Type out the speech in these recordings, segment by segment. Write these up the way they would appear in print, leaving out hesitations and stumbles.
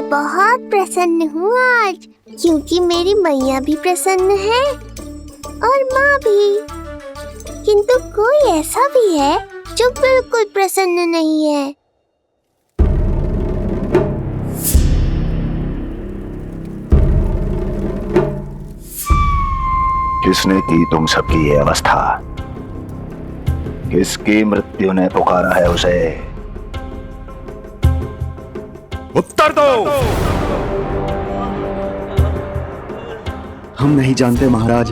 बहुत प्रसन्न हूँ आज, क्योंकि मेरी मैया भी प्रसन्न है और माँ भी। किंतु कोई ऐसा भी है जो बिल्कुल प्रसन्न नहीं है। किसने की तुम सबकी ये अवस्था? किसकी मृत्यु ने पुकारा है उसे? उत्तर दो। हम नहीं जानते महाराज,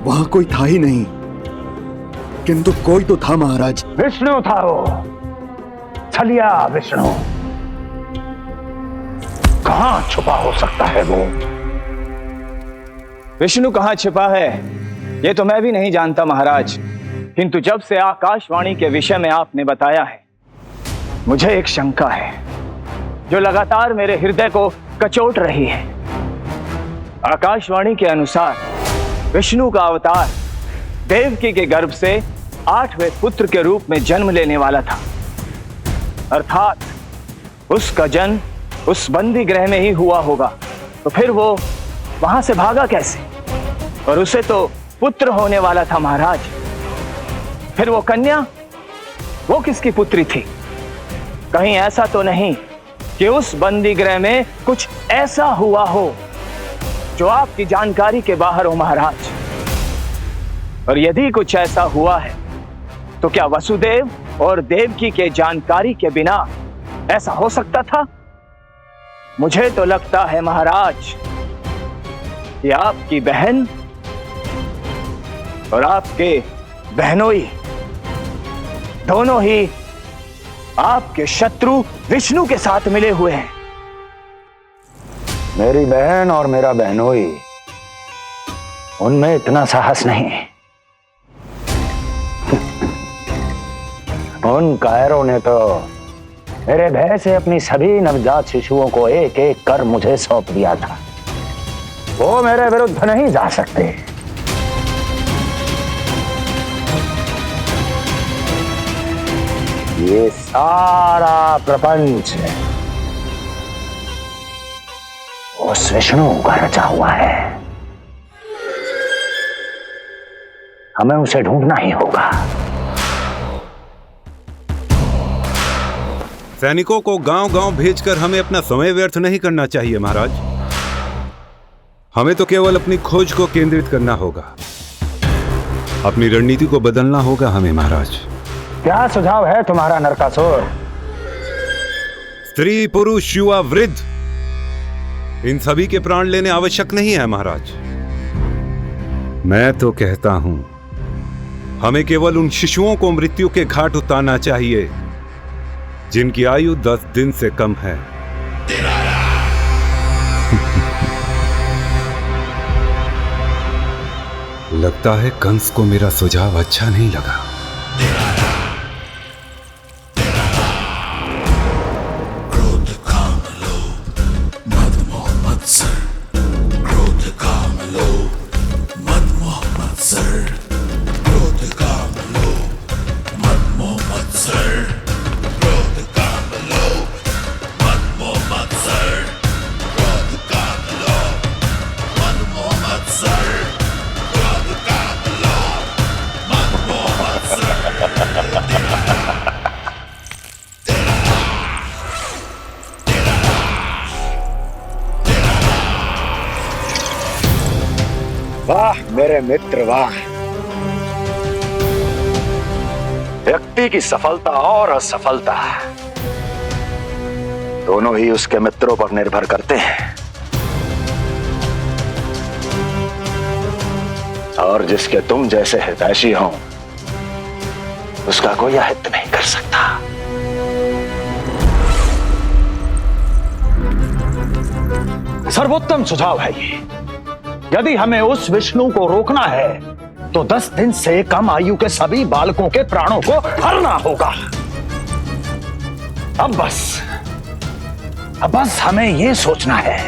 वहां कोई था ही नहीं। किंतु कोई तो था महाराज। विष्णु था वो, छलिया विष्णु। कहां छुपा हो सकता है वो? विष्णु कहां छिपा है ये तो मैं भी नहीं जानता महाराज, किंतु जब से आकाशवाणी के विषय में आपने बताया है, मुझे एक शंका है जो लगातार मेरे हृदय को कचोट रही है। आकाशवाणी के अनुसार विष्णु का अवतार देवकी के गर्भ से 8वें पुत्र के रूप में जन्म लेने वाला था, अर्थात उसका जन्म उस बंदी गृह में ही हुआ होगा। तो फिर वो वहां से भागा कैसे? और उसे तो पुत्र होने वाला था महाराज। फिर वो कन्या, वो किसकी पुत्री थी? कहीं ऐसा तो नहीं कि उस बंदी गृह में कुछ ऐसा हुआ हो जो आपकी जानकारी के बाहर हो महाराज? और यदि कुछ ऐसा हुआ है तो क्या वसुदेव और देवकी के जानकारी के बिना ऐसा हो सकता था? मुझे तो लगता है महाराज कि आपकी बहन और आपके बहनोई दोनों ही आपके शत्रु विष्णु के साथ मिले हुए हैं। मेरी बहन और मेरा बहनोई, उनमें इतना साहस नहीं। उन कायरों ने तो मेरे भय से अपनी सभी नवजात शिशुओं को एक एक कर मुझे सौंप दिया था। वो मेरे विरुद्ध नहीं जा सकते। ये सारा प्रपंच उस विष्णु का रचा हुआ है। हमें उसे ढूंढना ही होगा। सैनिकों को गांव-गांव भेजकर हमें अपना समय व्यर्थ नहीं करना चाहिए महाराज। हमें तो केवल अपनी खोज को केंद्रित करना होगा। अपनी रणनीति को बदलना होगा हमें महाराज। क्या सुझाव है तुम्हारा नरकासुर? स्त्री, पुरुष, युवा, वृद्ध, इन सभी के प्राण लेने आवश्यक नहीं है महाराज। मैं तो कहता हूं हमें केवल उन शिशुओं को मृत्यु के घाट उतारना चाहिए जिनकी आयु 10 दिन से कम है। लगता है कंस को मेरा सुझाव अच्छा नहीं लगा। वाह मेरे मित्र वाह। व्यक्ति की सफलता और असफलता दोनों ही उसके मित्रों पर निर्भर करते हैं, और जिसके तुम जैसे हितैषी हो उसका कोई अहित नहीं कर सकता। सर्वोत्तम सुझाव है ये। यदि हमें उस विष्णु को रोकना है तो 10 दिन से कम आयु के सभी बालकों के प्राणों को हरना होगा। अब बस हमें यह सोचना है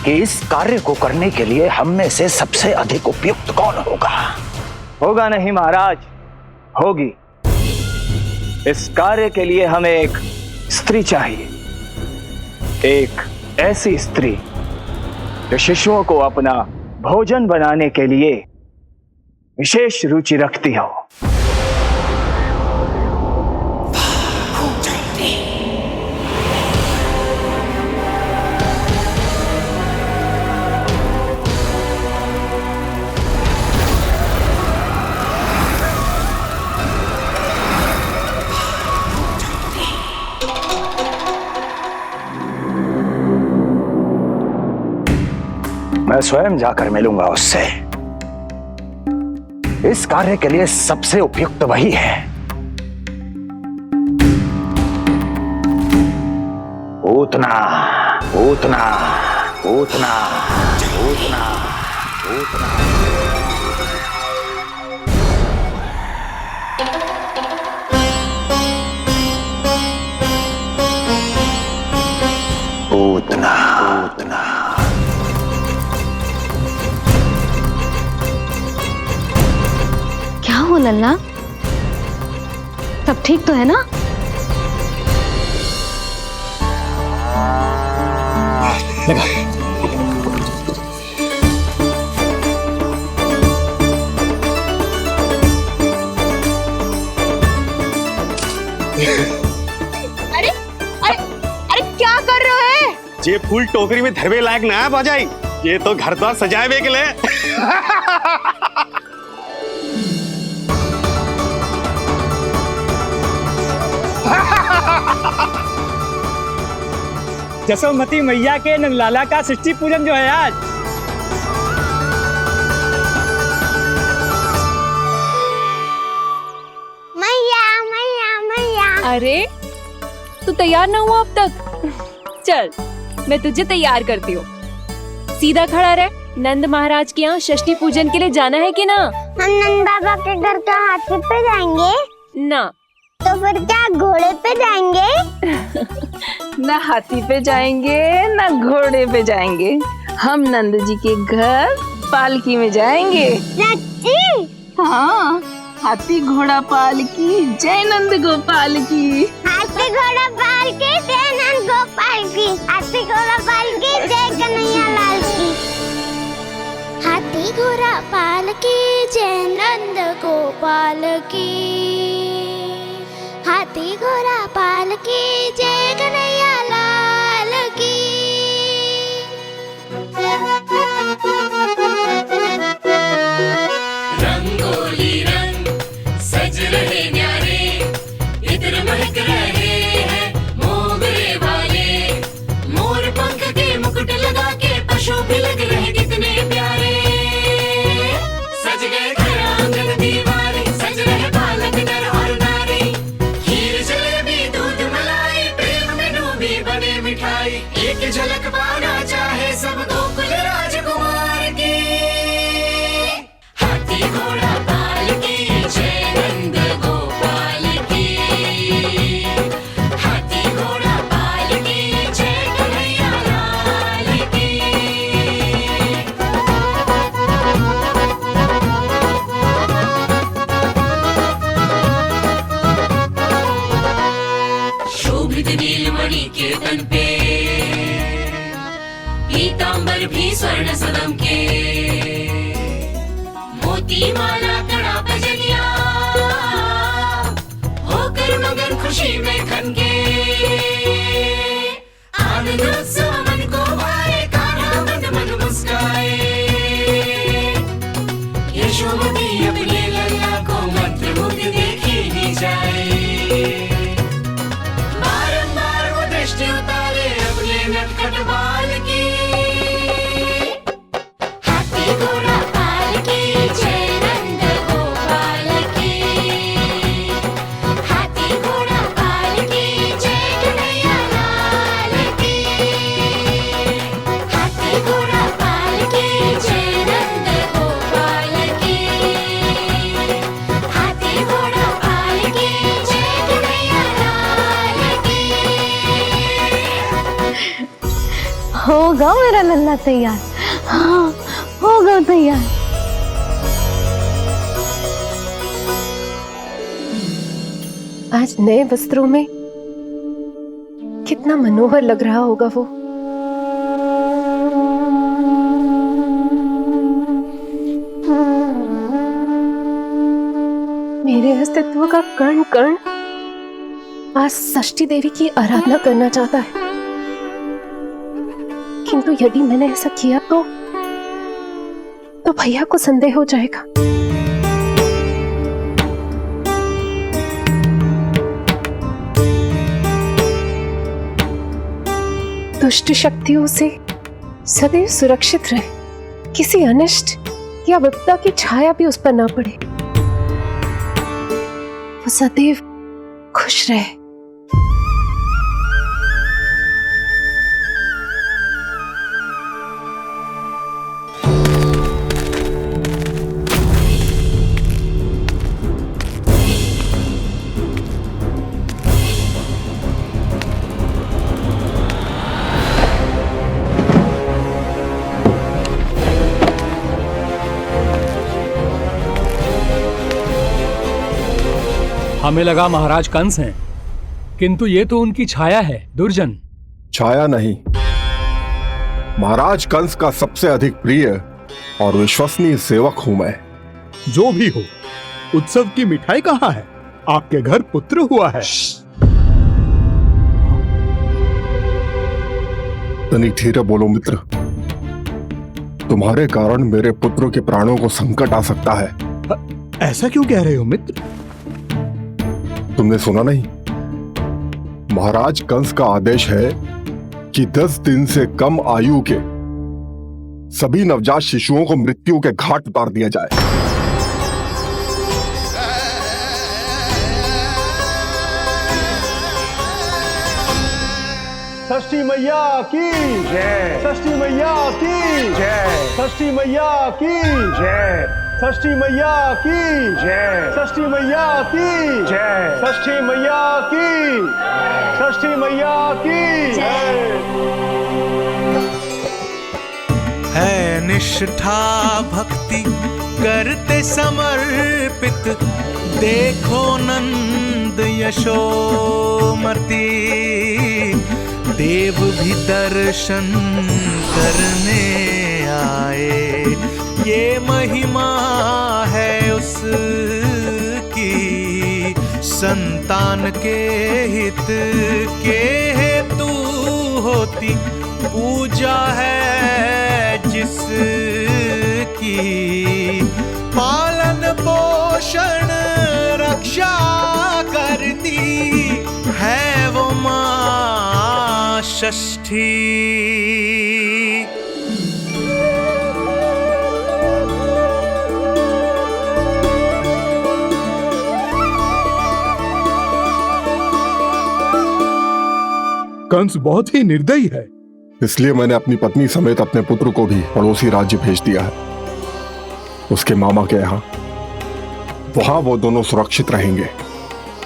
कि इस कार्य को करने के लिए हम में से सबसे अधिक उपयुक्त कौन होगा। होगा नहीं महाराज, होगी। इस कार्य के लिए हमें एक स्त्री चाहिए, एक ऐसी स्त्री जो शिशुओं को अपना भोजन बनाने के लिए विशेष रुचि रखती हो। मैं स्वयं जाकर मिलूंगा उससे। इस कार्य के लिए सबसे उपयुक्त वही है। पूतना, पूतना, पूतना, पूतना, पूतना। पूतना, पूतना। क्या हो लल्ला, सब ठीक तो है ना? अरे अरे अरे क्या कर रहे हो? ये फूल टोकरी में धरवे लायक ना है बाजाई, ये तो घर द्वार सजाए हुए के लिए। जसोमती मैया के नंदलाला का षष्ठी पूजन जो है आज। मैया मैया मैया। अरे तू तैयार ना हुआ अब तक? चल मैं तुझे तैयार करती हूँ। सीधा खड़ा रह। नंद महाराज के यहाँ षष्ठी पूजन के लिए जाना है कि ना? हम नंद बाबा के घर का हाथी पे जाएंगे ना। तो फिर क्या घोड़े पे जाएंगे? ना हाथी पे जाएंगे ना घोड़े पे जाएंगे, हम नंद जी के घर पालकी में जाएंगे। सच्ची? हाँ, हाथी घोड़ा पालकी जय नंद गोपाल की। हाथी घोड़ा पालकी जय नंद गोपाल की। हाथी घोड़ा पालकी जय कन्हैया लाल की। हाथी घोड़ा पालकी जय नंद गोपाल की। हाथी घोड़ा पालकी जय कन्हैया लाल की। रंगोली रंग सज रहे न्यारे, इत्र महक रहे हैं मोगरे वाले। मोर पंख के मुकुट लगा के पशु भी लग रहे कितने प्यारे। सज गए घर आंगन दीवारे, सज रहे बालक नर और नारी। खीर जलेबी दूध मलाई, प्रेम में डूबी बने मिठाई। एक झलक पाना चाहे सब गोकुल राजकुमार की। हाथी घोड़ा पालकी जय नंद गोपाल की। हाथी घोड़ा पालकी जय कन्हैया लाल की। शोभित नीलमणि के तन पे, पीतांबर भी स्वर्ण सदम के। मोती माला कड़ा बजनिया, होकर मगन खुशी में खनके। आनंद उत्सव मन को भाए, कान्हा मन मन मुस्काए। यशोमती अपने लल्ला को मंत्रमुग्ध देखी ही जाए। बारंबार वो दृष्टि उतारे अपने नटखट बाल की। हाथी घोड़ा पालकी जय नंद गोपाल की। हाथी घोड़ा पालकी जय कन्हैया लाल की। हाथी घोड़ा पालकी जय नंद गोपाल की। हाथी घोड़ा पालकी जय कन्हैया लाल की। होगा मेरा लल्ला तैयार। हाँ होगा तैयार। आज नए वस्त्रों में कितना मनोहर लग रहा होगा वो। मेरे अस्तित्व का कण कण आज षष्ठी देवी की आराधना करना चाहता है, किंतु यदि मैंने ऐसा किया तो भैया को संदेह हो जाएगा। दुष्ट शक्तियों से सदैव सुरक्षित रहे, किसी अनिष्ट या विपदा की छाया भी उस पर ना पड़े, वो सदैव खुश रहे। हमें लगा महाराज कंस हैं, किंतु ये तो उनकी छाया है दुर्जन। छाया नहीं, महाराज कंस का सबसे अधिक प्रिय और विश्वसनीय सेवक हूं मैं। जो भी हो, उत्सव की मिठाई कहाँ है? आपके घर पुत्र हुआ है। तनिक धीरे बोलो मित्र, तुम्हारे कारण मेरे पुत्र के प्राणों को संकट आ सकता है। ऐसा क्यों कह रहे हो मित्र? तुमने सुना नहीं? महाराज कंस का आदेश है कि 10 दिन से कम आयु के सभी नवजात शिशुओं को मृत्यु के घाट उतार दिया जाए। षष्ठी मैया की जय, षष्ठी मैया की जय, षष्ठी मैया की जय, षष्ठी मैया की जय, षष्ठी मैया की जय, षष्ठी मैया की, षष्ठी मैया की जय। है निष्ठा भक्ति करते समर्पित, देखो नंद यशोमती, देव भी दर्शन करने आए। ये महिमा है उसकी, संतान के हित के हेतु होती पूजा है जिसकी, पालन पोषण रक्षा करती है वो मां षष्ठी। कंस बहुत ही निर्दयी है। इसलिए मैंने अपनी पत्नी समेत अपने पुत्र को भी पड़ोसी राज्य भेज दिया है, उसके मामा के यहाँ। वहां वो दोनों सुरक्षित रहेंगे।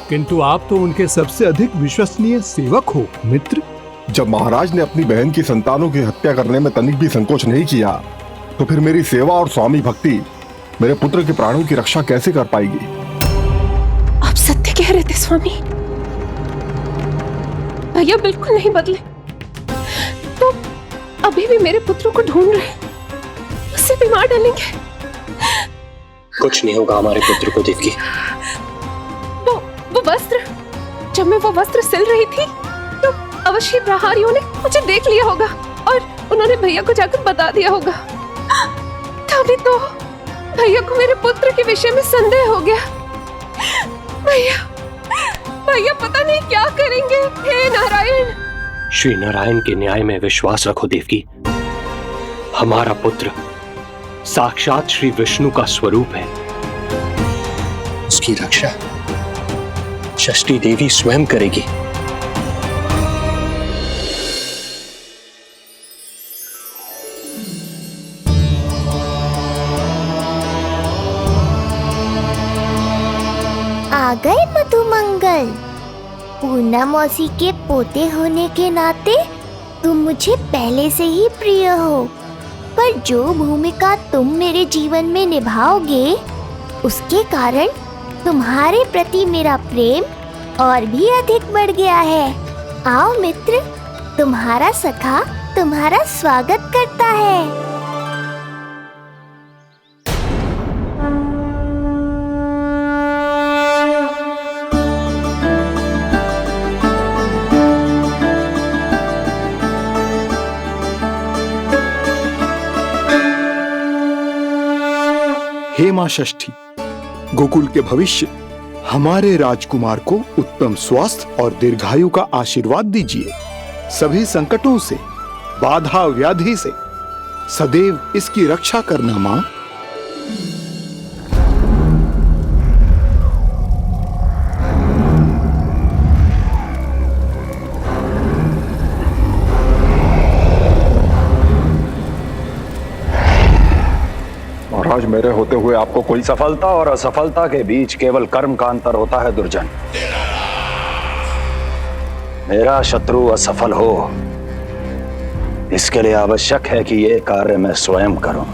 किंतु आप तो उनके सबसे अधिक विश्वसनीय सेवक हो मित्र। जब महाराज ने अपनी बहन की संतानों की हत्या करने में तनिक भी संकोच नहीं किया, तो फिर मेरी सेवा और स्वामी भक्ति मेरे पुत्र के प्राणों की रक्षा कैसे कर पाएगी? आप सत्य कह रहे थे स्वामी, भैया बिल्कुल नहीं बदले, तो अभी भी मेरे पुत्र को ढूंढ रहे, उसे भी मार डालेंगे। कुछ नहीं होगा हमारे पुत्र को देवकी। वो वस्त्र, जब मैं वो वस्त्र सिल रही थी तो अवश्य प्रहारियों ने मुझे देख लिया होगा और उन्होंने भैया को जाकर बता दिया होगा। तभी तो भैया को मेरे पुत्र के विषय में संदेह हो गया। भैया पता नहीं क्या करेंगे। हे नारायण। श्री नारायण के न्याय में विश्वास रखो देवकी। हमारा पुत्र साक्षात श्री विष्णु का स्वरूप है। उसकी रक्षा षष्ठी देवी स्वयं करेगी। आ गए मधुमंगल। पूर्णा मौसी के पोते होने के नाते तुम मुझे पहले से ही प्रिय हो, पर जो भूमिका तुम मेरे जीवन में निभाओगे उसके कारण तुम्हारे प्रति मेरा प्रेम और भी अधिक बढ़ गया है। आओ मित्र, तुम्हारा सखा तुम्हारा स्वागत करता है। हे मां षष्ठी, गोकुल के भविष्य हमारे राजकुमार को उत्तम स्वास्थ्य और दीर्घायु का आशीर्वाद दीजिए। सभी संकटों से, बाधा व्याधि से सदैव इसकी रक्षा करना मां। महाराज, मेरे होते हुए आपको कोई सफलता और असफलता के बीच केवल कर्म का अंतर होता है दुर्जन। मेरा शत्रु असफल हो, इसके लिए आवश्यक है कि यह कार्य मैं स्वयं करूं।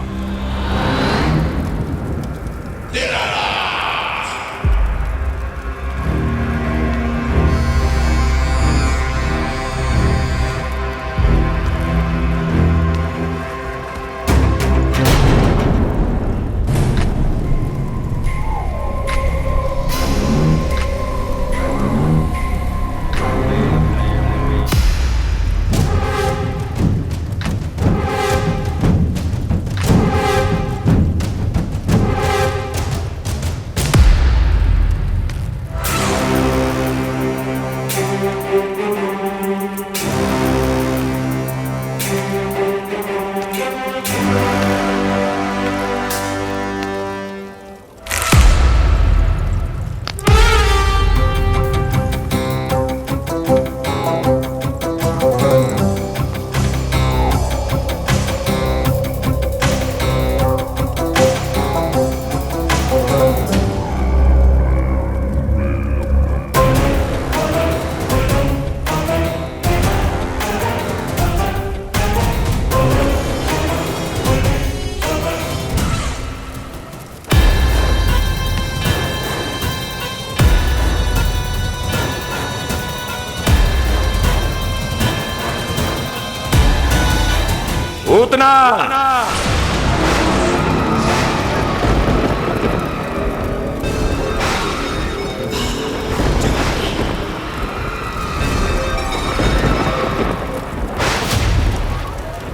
उतना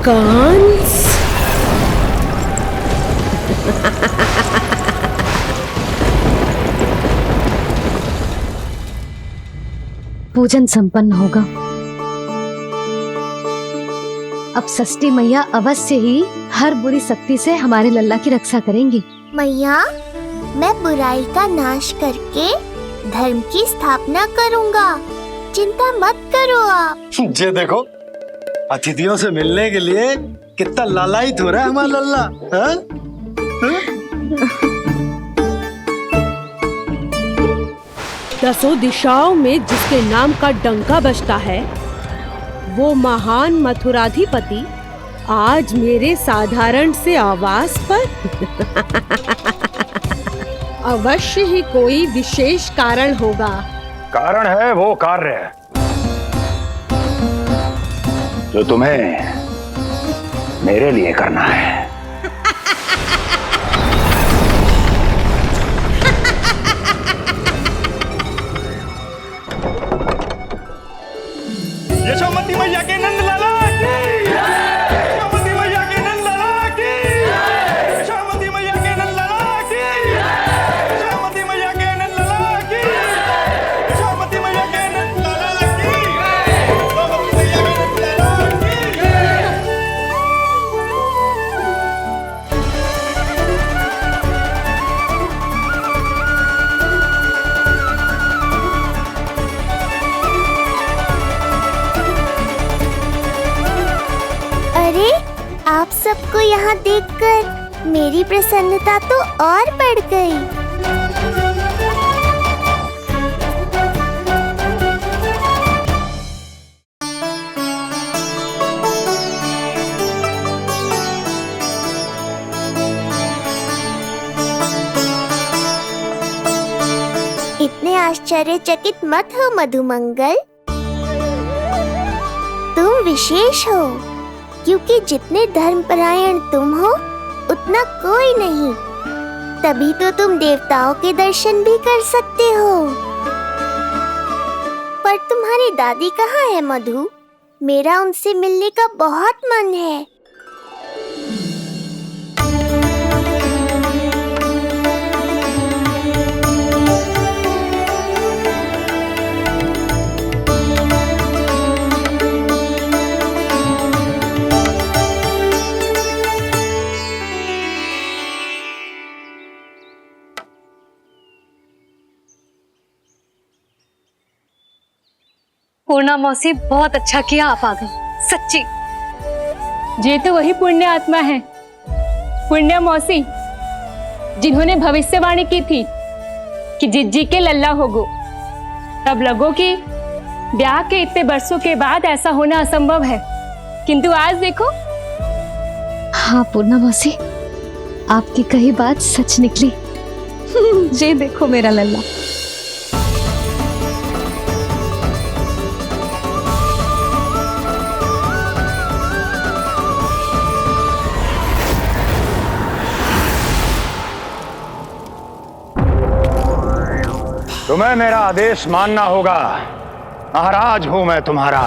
कंस, पूजन संपन्न होगा। अब षष्ठी मैया अवश्य ही हर बुरी शक्ति से हमारे लल्ला की रक्षा करेंगी। मैया, मैं बुराई का नाश करके धर्म की स्थापना करूंगा, चिंता मत करो आप। ये देखो, अतिथियों से मिलने के लिए कितना लालायित हो रहा है हमारा लल्ला। हाँ? दसों दिशाओं में जिसके नाम का डंका बजता है, वो महान मथुराधिपति आज मेरे साधारण से आवास पर। अवश्य ही कोई विशेष कारण होगा। कारण है वो कार्य जो तुम्हें मेरे लिए करना है। यशोमती मैया के नंद लाला की, यशोमती मैया के नंद लाला की, यशोमती मैया के नंद लाला की, यशोमती मैया के नंद लाला की, यशोमती मैया के नंद लाला की, यशोमती मैया के नंद लाला की। अरे, आप सबको यहाँ देखकर मेरी प्रसन्नता तो और बढ़ गई। इतने आश्चर्यचकित मत हो मधुमंगल। विशेष हो, क्योंकि जितने धर्मपरायण तुम हो उतना कोई नहीं। तभी तो तुम देवताओं के दर्शन भी कर सकते हो। पर तुम्हारी दादी कहाँ है मधु? मेरा उनसे मिलने का बहुत मन है। पूर्णा मौसी, बहुत अच्छा किया आप आ गए, सच्ची। ये तो वही पुण्य आत्मा है, पुण्य मौसी, जिन्होंने भविष्यवाणी की थी कि जिज्जी के लल्ला होगो। तब लगो कि ब्याह के इतने बरसों के बाद ऐसा होना असंभव है, किंतु आज देखो। हाँ पूर्णा मौसी, आपकी कही बात सच निकली। ये देखो मेरा लल्ला। तुम्हें मेरा आदेश मानना होगा। महाराज हूं मैं तुम्हारा।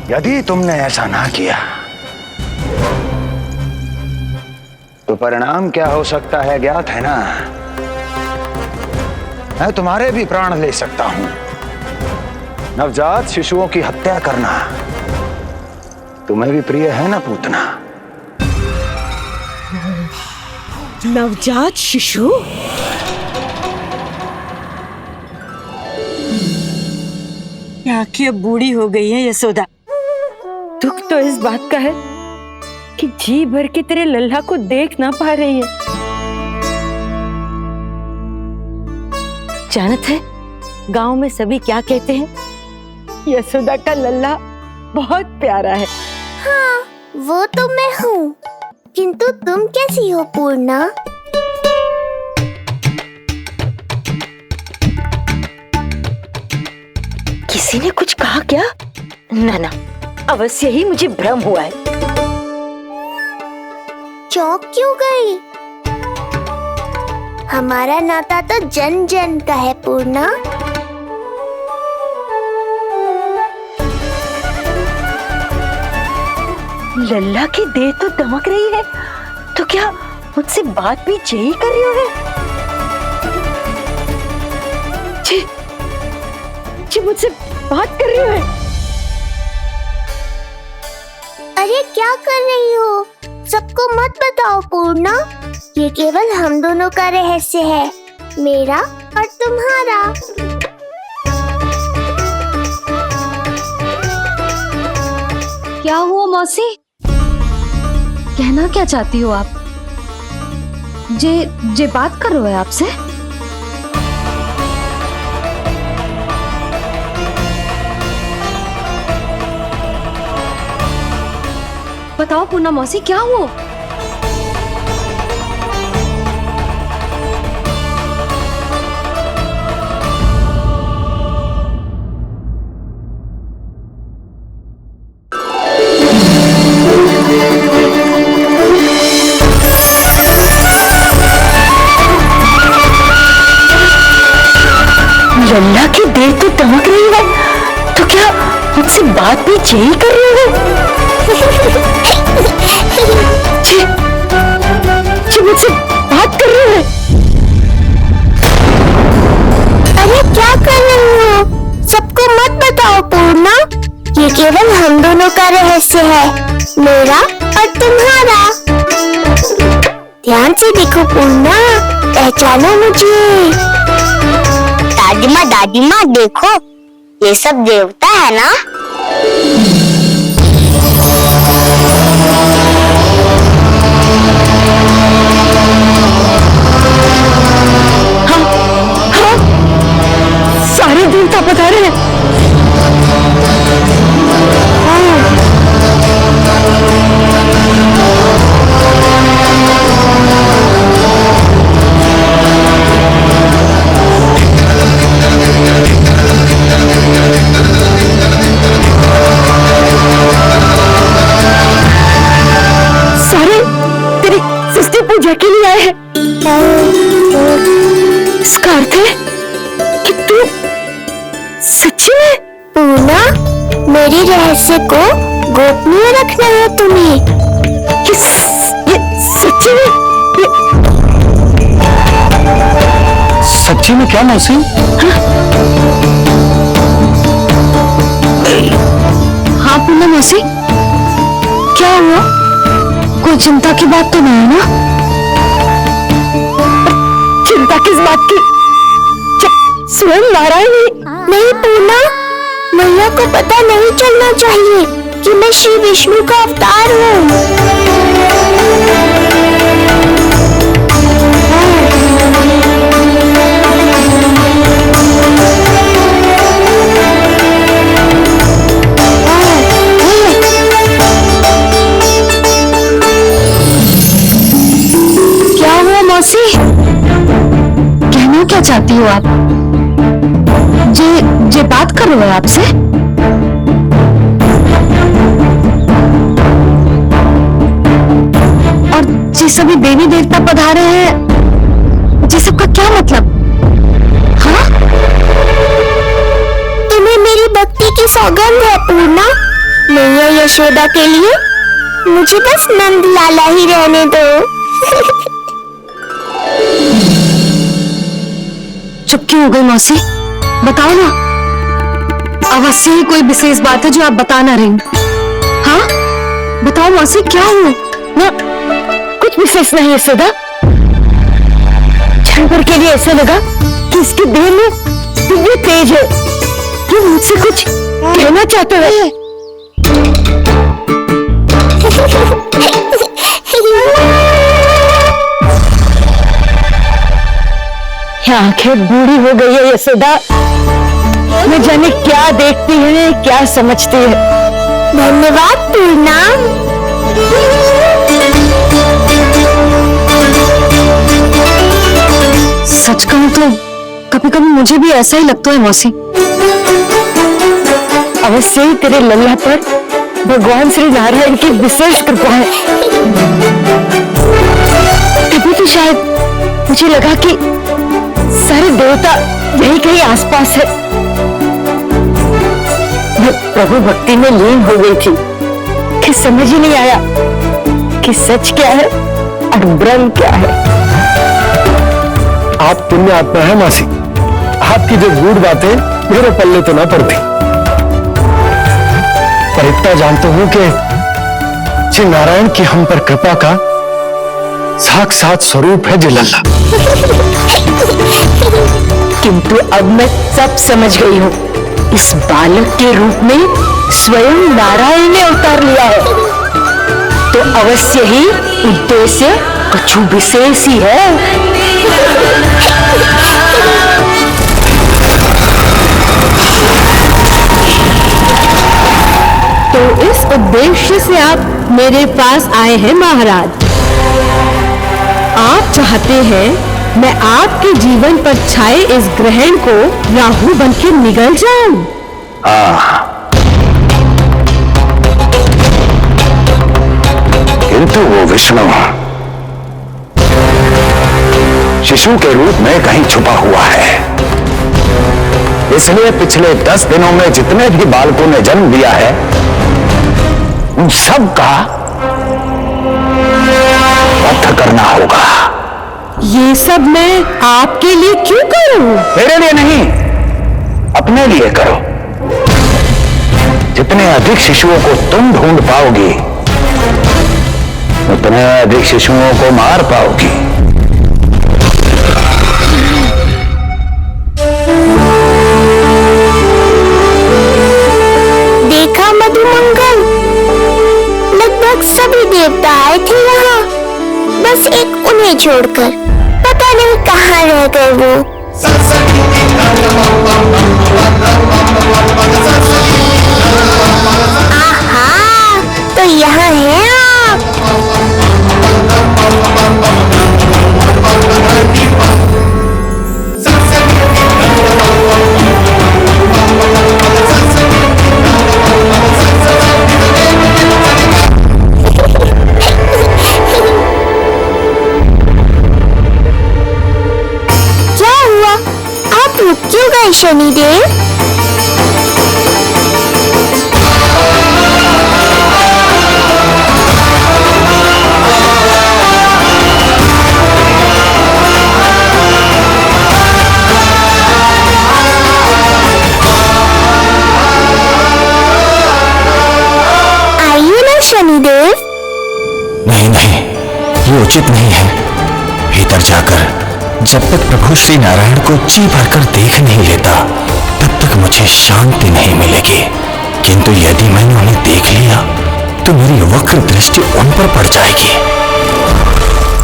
यदि तुमने ऐसा ना किया तो परिणाम क्या हो सकता है ज्ञात है ना? मैं तुम्हारे भी प्राण ले सकता हूं। नवजात शिशुओं की हत्या करना तुम्हें भी प्रिय है ना पूतना? नवजात शिशु? क्या कि अब बूढ़ी हो गई है यशोदा। दुख तो इस बात का है कि जी भर के तेरे लल्ला को देख ना पा रही है। जानत है गांव में सभी क्या कहते हैं? यशोदा का लल्ला बहुत प्यारा है। हाँ, वो तो मैं हूँ, किंतु तुम कैसी हो पूर्णा? किसी ने कुछ कहा क्या? ना ना, अवश्य ही मुझे भ्रम हुआ है। चौंक क्यों गई? हमारा नाता तो जन जन का है पूर्णा। लल्ला की देह तो दमक रही है, तो क्या मुझसे बात भी यही कर रही हो? जी मुझसे बात कर रही हो? अरे क्या कर रही हो? सबको मत बताओ पूर्णा, ये केवल हम दोनों का रहस्य है, मेरा और तुम्हारा। क्या हुआ मौसी? कहना क्या चाहती हो आप? जे बात कर रहे हो आपसे? बताओ पूर्णा मौसी, क्या हुआ? लल्ला की देह तो दमक रही है, तो क्या मुझसे बात भी यही कर रही हो? जी मुझसे बात कर रही है। अरे क्या कर रही हो? सबको मत बताओ पूर्णा, ये केवल हम दोनों का रहस्य है, मेरा और तुम्हारा। ध्यान से देखो पूर्णा, पहचानो मुझे। दादी माँ देखो, ये सब देवता है ना? हाँ, सारे देवता पधारे हैं। सच्ची में? पूना, मेरे रहस्य को गोपनीय रखना है तुम्हें। ये सच्ची में? सच्ची में क्या मौसी? हाँ पूना मौसी, क्या हुआ? कोई चिंता की बात तो नहीं है ना? चिंता किस बात की? स्वयं नारायण ही? नहीं पूना, मैया को पता नहीं चलना चाहिए कि मैं श्री विष्णु का अवतार हूँ। क्या हुआ मौसी? कहना क्या चाहती हो आप? जे बात कर रहे हो आपसे? और जे सभी देवी देवता पधारे हैं, जे सबका क्या मतलब? हाँ? तुम्हें मेरी भक्ति की सौगंध है पूर्णा। मैया यशोदा के लिए मुझे बस नंद लाला ही रहने दो। चुप क्यों हो गई मौसी? बताओ ना, अवश्य ही कोई विशेष बात है जो आप बता ना रही। हाँ बताओ मौसी, क्या हुआ? ना, कुछ विशेष नहीं है सदा। क्षण भर के लिए ऐसा लगा कि इसके देह में दिव्य तेज है। ये मुझसे कुछ कहना चाहते हैं। आंखें बूढ़ी हो गई है यशोदा। न जाने क्या देखती है, क्या समझती है। धन्यवाद पूर्णा। सच कहूं तो कभी कभी मुझे भी ऐसा ही लगता है मौसी। अवश्य ही तेरे लल्ला पर भगवान श्री नारायण की विशेष कृपा है। तभी तो शायद मुझे लगा कि सारे देवता यही कहीं आसपास है। मैं प्रभु भक्ति में लीन हो गई थी कि समझ ही नहीं आया कि सच क्या है और भ्रम क्या है। आप पुण्य आत्मा है मासी, आपकी जो गूढ़ बातें मेरे पल्ले तो ना पड़ती, पर इतना जानता हूं कि श्री नारायण की हम पर कृपा का साक्षात स्वरूप है जिलल्ला। किंतु अब मैं सब समझ गई हूँ। इस बालक के रूप में स्वयं नारायण ने अवतार लिया है, तो अवश्य ही उद्देश्य कुछ विशेष ही है। तो इस उद्देश्य से आप मेरे पास आए हैं महाराज। आप चाहते हैं मैं आपके जीवन पर छाए इस ग्रहण को राहु बन के निगल जाऊं? किंतु वो विष्णु शिशु के रूप में कहीं छुपा हुआ है, इसलिए पिछले 10 दिनों में जितने भी बालकों ने जन्म लिया है उन सब का वध करना होगा। ये सब मैं आपके लिए क्यों करूं? मेरे लिए नहीं, अपने लिए करो। जितने अधिक शिशुओं को तुम ढूंढ पाओगी उतने अधिक शिशुओं को मार पाओगी। देखा मधुमंगल, लगभग सभी देवता आए थे यहाँ, बस एक उन्हें छोड़कर। पता नहीं कहाँ रह गए वो। आहा, तो यहाँ हैं आप। क्या हुआ? आप रुक क्यों गए शनिदेव? ये उचित नहीं है। भीतर जाकर जब तक प्रभु श्री नारायण को जी भरकर देख नहीं लेता तब तक मुझे शांति नहीं मिलेगी। किंतु यदि मैंने उन्हें देख लिया तो मेरी वक्र दृष्टि उन पर पड़ जाएगी।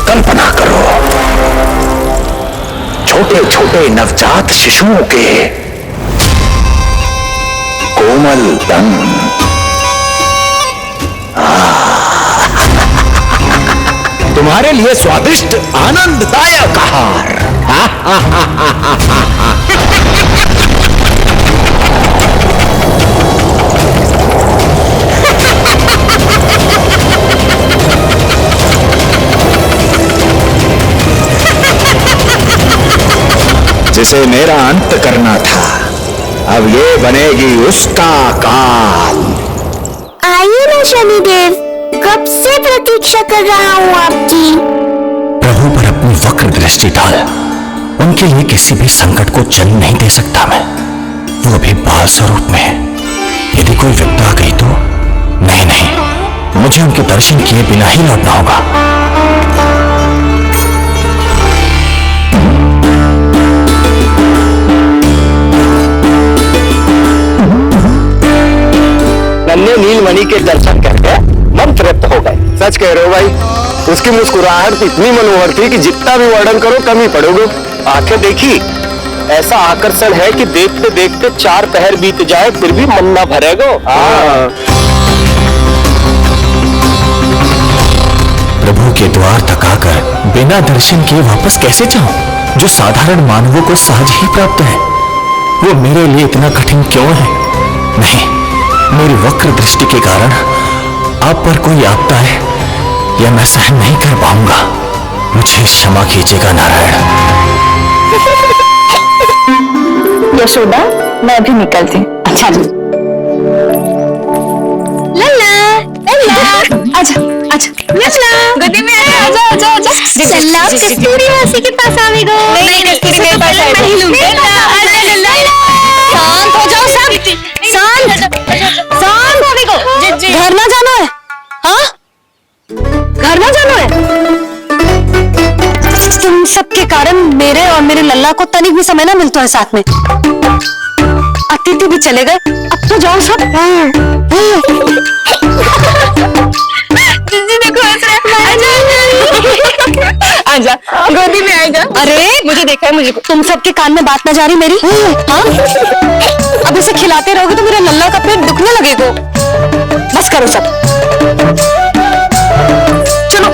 कल्पना करो, छोटे छोटे नवजात शिशुओं के कोमल तन, तुम्हारे लिए स्वादिष्ट आनंददायक आहार। जिसे मेरा अंत करना था, अब ये बनेगी उसका काल। आइए ना शनिदेव, कब से प्रतीक्षा कर रहा हूँ आपकी। प्रभु पर अपनी वक्र दृष्टि डाल, उनके लिए किसी भी संकट को जन्म नहीं दे सकता मैं। वो अभी बाल स्वरूप में है। यदि कोई विपदा आ गई तो नहीं नहीं, मुझे उनके दर्शन किए बिना ही लौटना होगा। नन्हे नीलमणि के दर्शन करके मन तृप्त हो गए। सच कह रहे हो भाई, उसकी मुस्कुराहट इतनी मनोहर थी कि जितना भी वर्णन करो कम ही पड़ोगे। आंखें देखी, ऐसा आकर्षण है कि देखते देखते 4 पहर बीत जाए फिर भी मन ना भरेगा। प्रभु के द्वार तक आकर बिना दर्शन किए वापस कैसे जाऊं? जो साधारण मानवों को सहज ही प्राप्त है, वो मेरे लिए इतना कठिन क्यों है? नहीं, मेरी वक्र दृष्टि के कारण आप पर कोई आपदा है या मैं सहन नहीं कर पाऊंगा। मुझे क्षमा कीजिएगा नारायण। यशोदा, मैं भी निकलती हूँ। अच्छा जी। लल्ला, लल्ला, आजा आजा, लल्ला, गोदी में आजा आजा आजा। सल्ला कस्तूरी मासी के पास आवेगा। नहीं, कस्तूरी मेरे पास आएगा। मैं ही लूंगी। शांत हो जाओ सब, शांत शांत हो गो। घर ना जाना है? हाँ, घर ना जाना है? तुम सबके कारण मेरे और मेरे लल्ला को तनिक भी समय ना मिलता है साथ में। अतिथि भी चले गए, अब तो जाओ सब। देखो आजा, गोदी में आएगा। अरे मुझे देखा है, मुझे तुम सबके कान में बात ना जा रही मेरी? हाँ, अब इसे खिलाते रहोगे तो मेरा लल्ला का पेट दुखने लगेगा। बस करो सब, चलो।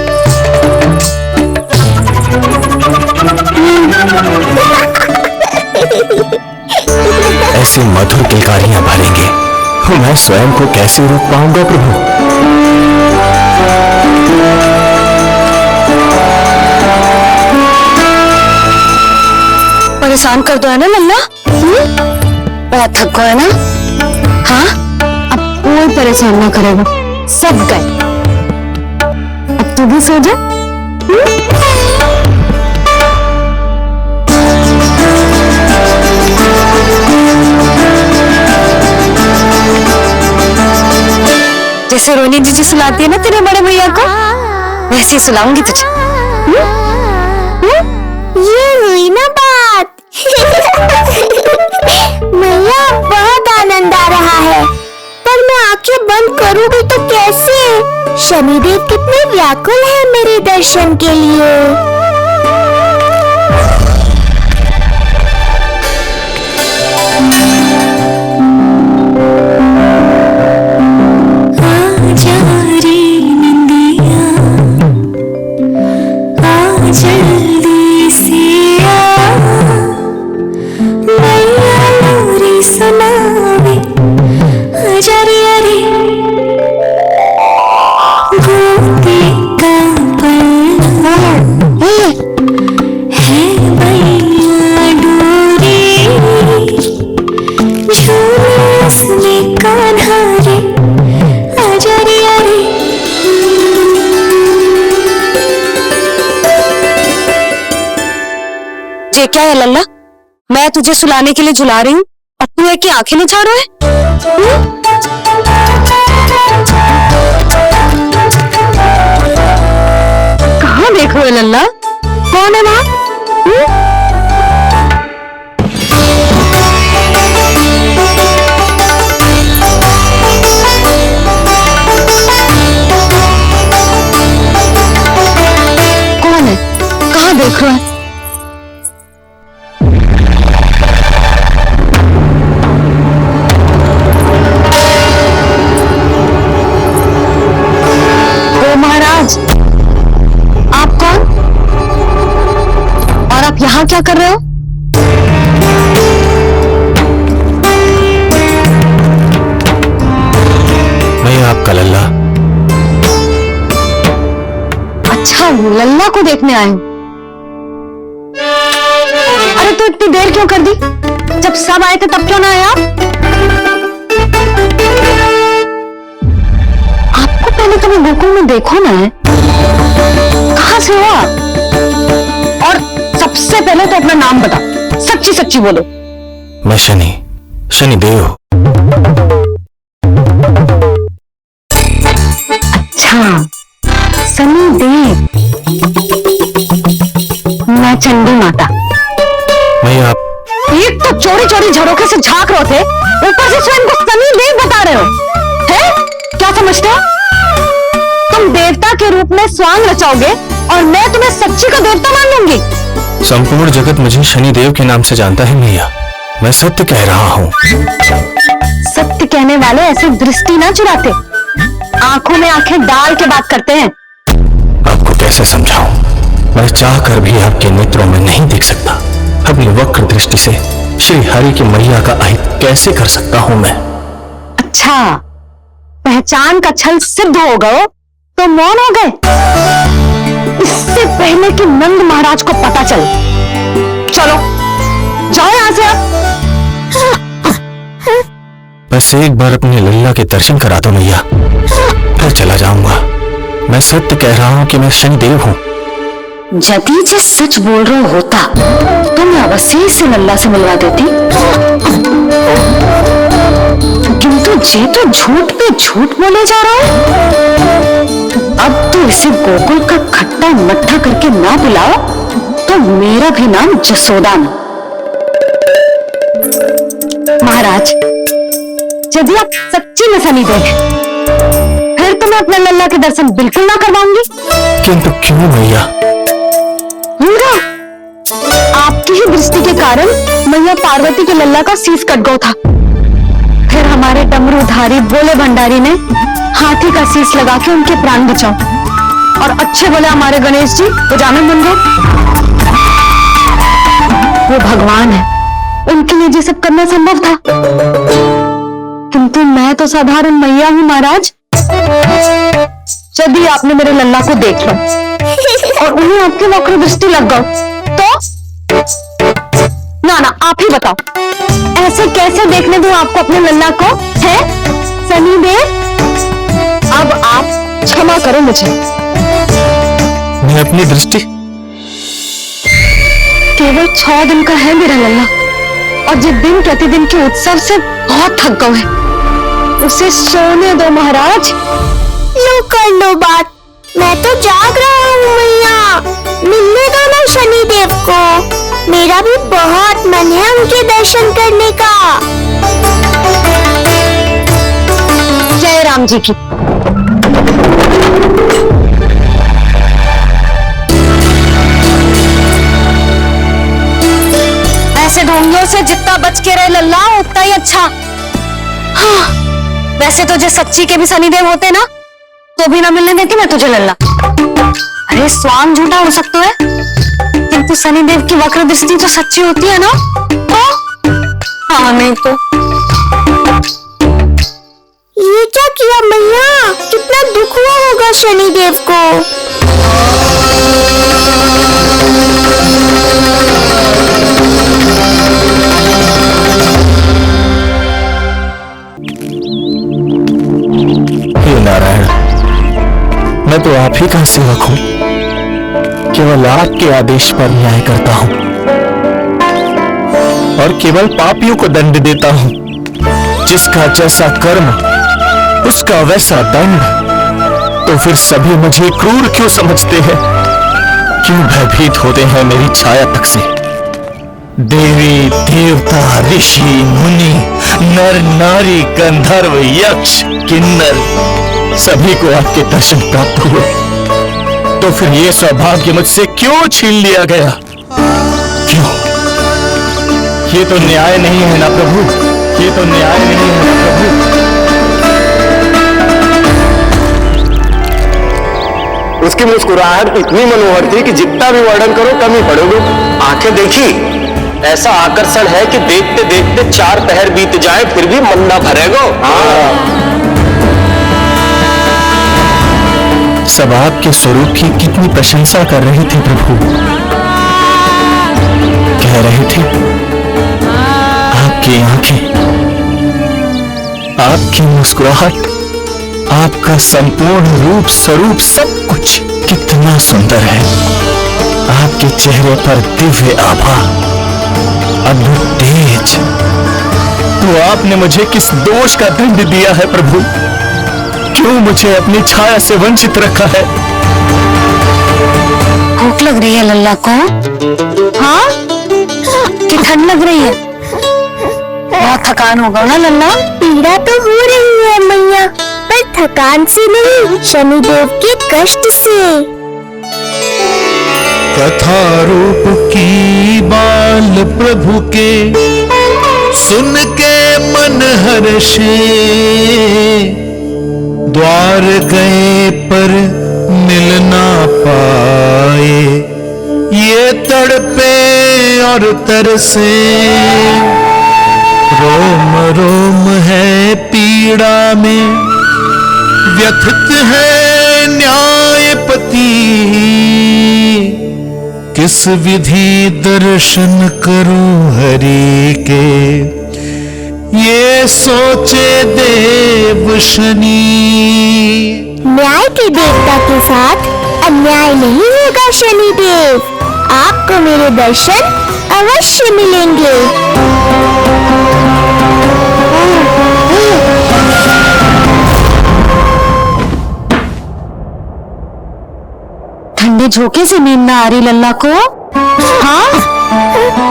ऐसे मधुर किलकारियां भरेंगे तो मैं स्वयं को कैसे रोक पाऊंगा प्रभु? परेशान कर दो है ना लल्ला? बहुत थक गए ना? हाँ, अब कोई परेशान ना करेगा, सब गए। अब तू भी सो जा। जैसे रोनी जीजी सुलाती है ना तेरे बड़े भैया को, वैसे ही सुलाऊंगी तुझे। ये हुई ना बात। भैया, बहुत आनंद आ रहा है, पर मैं आंखें बंद करूं भी तो कैसे? शनिदेव कितने व्याकुल हैं मेरे दर्शन के लिए। जल्दी से आ, मैया लोरी सुनावे, आजा रे अरे गोदी का पलवा है मैया डोरी, झूलस में कान्हा रे, आजा रे अरे। ये क्या है लल्ला? मैं तुझे सुलाने के लिए झुला रही हूँ और तू है कि आंखें निछाड़ रहा है? कहाँ रे लल्ला? कौन है वहाँ? कौन है? कहाँ देख रहा है? ओ महाराज, आप कौन? और आप यहाँ क्या कर रहे हो? मैं आपका लल्ला। अच्छा, लल्ला को देखने आए हूँ। अरे तो इतनी देर क्यों कर दी? जब सब आए थे तब क्यों ना आए आप? आपको पहले कभी गोकुल में देखो ना है? कहाँ से हो आप? और सबसे पहले तो अपना नाम बता, सच्ची सच्ची बोलो। मैं शनिदेव। अच्छा, शनिदेव। मैं चंडी माता। मैं आप एक तो चोरी चोरी झरोखे से झांक रहे थे, ऊपर से स्वयं को शनिदेव बता रहे हो, हैं? क्या समझते हो? तुम देवता के रूप में स्वांग रचाओगे और मैं तुम्हें सच्ची का देवता मान लूंगी। संपूर्ण जगत मुझे शनिदेव के नाम से जानता है मैया। मैं सत्य कह रहा हूँ। सत्य कहने वाले ऐसे दृष्टि ना चुराते, आंखों में आंखें डाल के बात करते हैं। आपको कैसे समझाऊं? मैं चाहकर भी आपके नेत्रों में नहीं देख सकता। अपनी वक्र दृष्टि से श्री हरि की मैया का अहित कैसे कर सकता हूं मैं? अच्छा, पहचान का छल सिद्ध हो गया तो मौन हो गए? इससे पहले कि नंद महाराज को पता चले, चलो जाओ यहां से आप। बस एक बार अपने लल्ला के दर्शन करा दो मैया, फिर चला जाऊंगा। मैं सत्य कह रहा हूं कि मैं शनिदेव हूं। यदि जे सच बोल रहा होता तो मैं अवश्य से लल्ला से मिलवा देती, किंतु जे तो झूठ पे झूठ बोले जा रहा है। अब तो इसे गोकुल का खट्टा मट्ठा करके ना बुलाओ तो मेरा भी नाम जसोदा ना। महाराज, यदि आप सच्ची में शनिदेव हैं, फिर तो मैं अपने लल्ला के दर्शन बिल्कुल ना करवाऊंगी। किंतु क्यों मैया? आपकी ही दृष्टि के कारण मैया पार्वती के लल्ला का शीश कट गया था। फिर हमारे डमरूधारी बोले भंडारी ने हाथी का शीश लगा के उनके प्राण बचाओ, और अच्छे बोले हमारे गणेश जी गजानन बन गए। वो भगवान है, उनके लिए ये सब करना संभव था, किंतु मैं तो साधारण मैया हूँ महाराज। यदि आपने मेरे लल्ला को देख लो और उन्हें आपकी वक्र दृष्टि लग गई तो ना आप ही बताओ, ऐसे कैसे देखने दूं आपको अपने लल्ला को? है शनिदेव, अब आप क्षमा करो मुझे। मैं अपनी दृष्टि केवल 6 दिन का है मेरा लल्ला, और जिस दिन प्रतिदिन के उत्सव से बहुत थक गए हैं, उसे सोने दो महाराज। लो कर लो बात, मैं तो जाग रहा हूँ मैया, मिलने दो ना शनिदेव को, मेरा भी बहुत मन है उनके दर्शन करने का। जय राम जी की। ऐसे ढोंगियों से जितना बच के रहे लल्ला उतना ही अच्छा। हाँ, वैसे तो जो सच्ची के भी शनिदेव होते ना तो भी ना मिलने देती मैं तुझे लल्ला। अरे स्वांग झूठा हो सकता है, किंतु शनिदेव की वक्र दृष्टि तो सच्ची होती है ना? हाँ, नहीं तो ये क्या किया मैया, कितना दुख हुआ होगा शनिदेव को। हे नारायण, मैं तो आप ही का सेवक हूं, केवल आपके आदेश पर न्याय करता हूं और केवल पापियों को दंड देता हूं। जिसका जैसा कर्म उसका वैसा दंड। तो फिर सभी मुझे क्रूर क्यों समझते हैं? क्यों भयभीत होते हैं मेरी छाया तक से? देवी देवता ऋषि मुनि नर नारी गंधर्व यक्ष किन्नर सभी को आपके दर्शन प्राप्त हुए, तो फिर ये सौभाग्य मुझसे क्यों छीन लिया गया? क्यों? ये तो न्याय नहीं है ना प्रभु, ये तो न्याय नहीं है ना प्रभु। उसकी मुस्कुराहट इतनी मनोहर थी कि जितना भी वर्णन करो कम ही पड़ोगे। आंखें देखी, ऐसा आकर्षण है कि देखते देखते 4 पहर बीत जाए फिर भी मन ना भरेगा। सब आपके स्वरूप की कितनी प्रशंसा कर रहे थे प्रभु। कह रहे थे आपकी आंखें, आपकी मुस्कुराहट, आपका संपूर्ण रूप स्वरूप सब कुछ कितना सुंदर है। आपके चेहरे पर दिव्य आभा, अद्भुत तेज। तो आपने मुझे किस दोष का दंड दिया है प्रभु? क्यों मुझे अपनी छाया से वंचित रखा है? भूख लग रही है लल्ला को? हाँ? कि ठंड लग रही है? बहुत थकान होगा ना लल्ला? पीड़ा तो हो रही है मैया, पर थकान से नहीं, शनिदेव के कष्ट से। कथा रूप की बाल प्रभु के सुन के मन हर्षे, द्वार गए पर मिल ना पाए, ये तड़पे और तरसे, रोम रोम है पीड़ा में, व्यथित है न्यायपति, किस विधि दर्शन करूं हरि के, ये सोचे देव शनि। न्याय के देवता के साथ अन्याय नहीं होगा शनिदेव, आपको मेरे दर्शन अवश्य मिलेंगे। ठंडे झोंके से नींद ना आ रही लल्ला को? हाँ,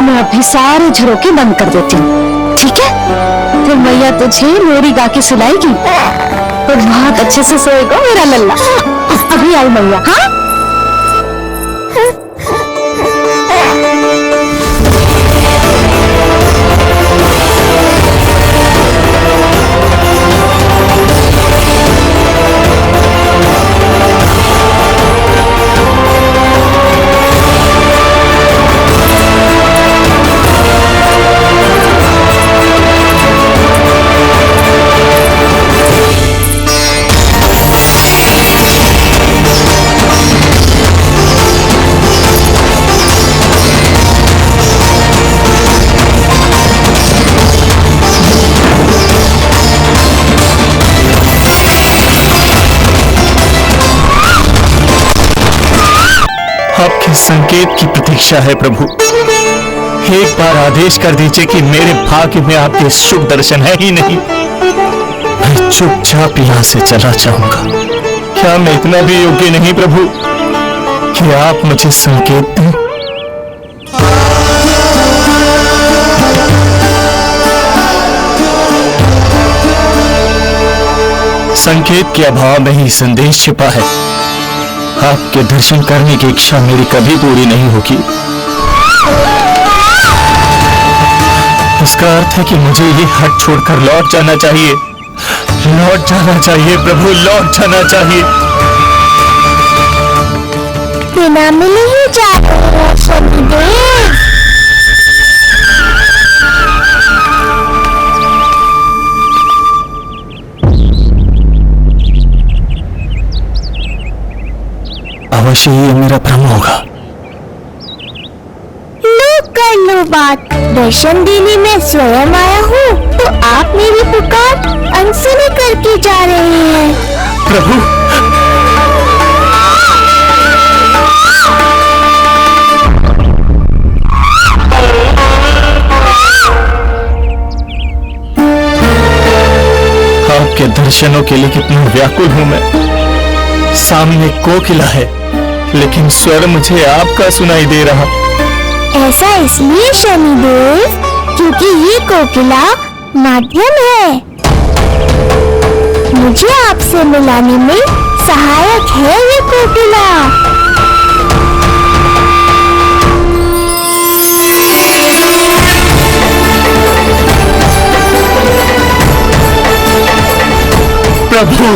मैं अभी सारे झरोके बंद कर देती हूँ, ठीक है? फिर मैया तुझे लोरी गा के सुलाएगी और बहुत अच्छे से सोएगा मेरा लल्ला। अभी आई मैया। हाँ? आपके संकेत की प्रतीक्षा है प्रभु। एक बार आदेश कर दीजिए कि मेरे भाग्य में आपके शुभ दर्शन है ही नहीं, मैं चुपचाप यहां से चला जाऊंगा। क्या मैं इतना भी योग्य नहीं प्रभु कि आप मुझे संकेत दें? संकेत के अभाव में ही संदेश छिपा है। आपके दर्शन करने की इच्छा मेरी कभी पूरी नहीं होगी। इसका अर्थ है कि मुझे ये हट छोड़कर लौट जाना चाहिए, लौट जाना चाहिए प्रभु, लौट जाना चाहिए। बिना मिले ही जा रहे हैं शनिदेव। अवश्य ही मेरा भ्रम होगा। लो कर लो बात, दर्शन देने में स्वयं आया हूँ तो आप मेरी पुकार अनसुनी करके जा रहे हैं प्रभु। आपके दर्शनों के लिए कितना व्याकुल हूं मैं। सामने कोकिला है, लेकिन स्वर मुझे आपका सुनाई दे रहा। ऐसा इसलिए शनिदेव क्योंकि ये कोकिला माध्यम है, मुझे आपसे मिलाने में सहायक है ये कोकिला। प्रभु,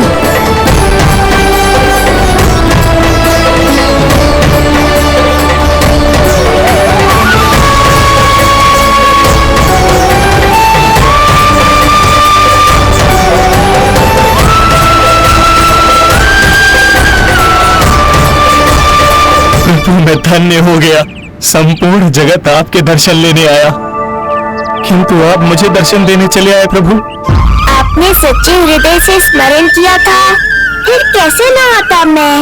मैं धन्य हो गया। संपूर्ण जगत आपके दर्शन लेने आया, किंतु आप मुझे दर्शन देने चले आए प्रभु। आपने सच्चे हृदय से स्मरण किया था, फिर कैसे न आता मैं।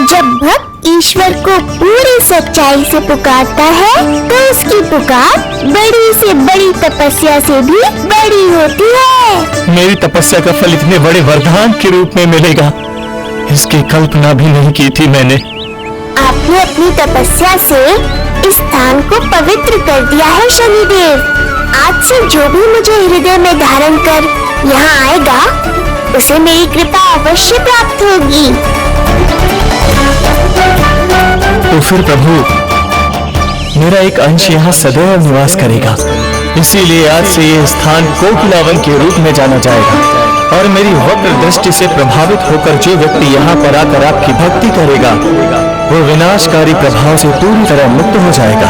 जब भक्त ईश्वर को पूरी सच्चाई से पुकारता है तो उसकी पुकार बड़ी से बड़ी तपस्या से भी बड़ी होती है। मेरी तपस्या का फल इतने बड़े वरदान के रूप में मिलेगा, इसकी कल्पना भी नहीं की थी मैंने। आपने अपनी तपस्या से इस स्थान को पवित्र कर दिया है शनिदेव। आज से जो भी मुझे हृदय में धारण कर यहाँ आएगा उसे मेरी कृपा अवश्य प्राप्त होगी। तो फिर प्रभु, मेरा एक अंश यहाँ सदैव निवास करेगा, इसीलिए आज से ये स्थान कोकिलावन के रूप में जाना जाएगा। और मेरी वक्र दृष्टि से प्रभावित होकर जो व्यक्ति यहाँ पर आकर आपकी भक्ति करेगा वो विनाशकारी प्रभाव से पूरी तरह मुक्त हो जाएगा।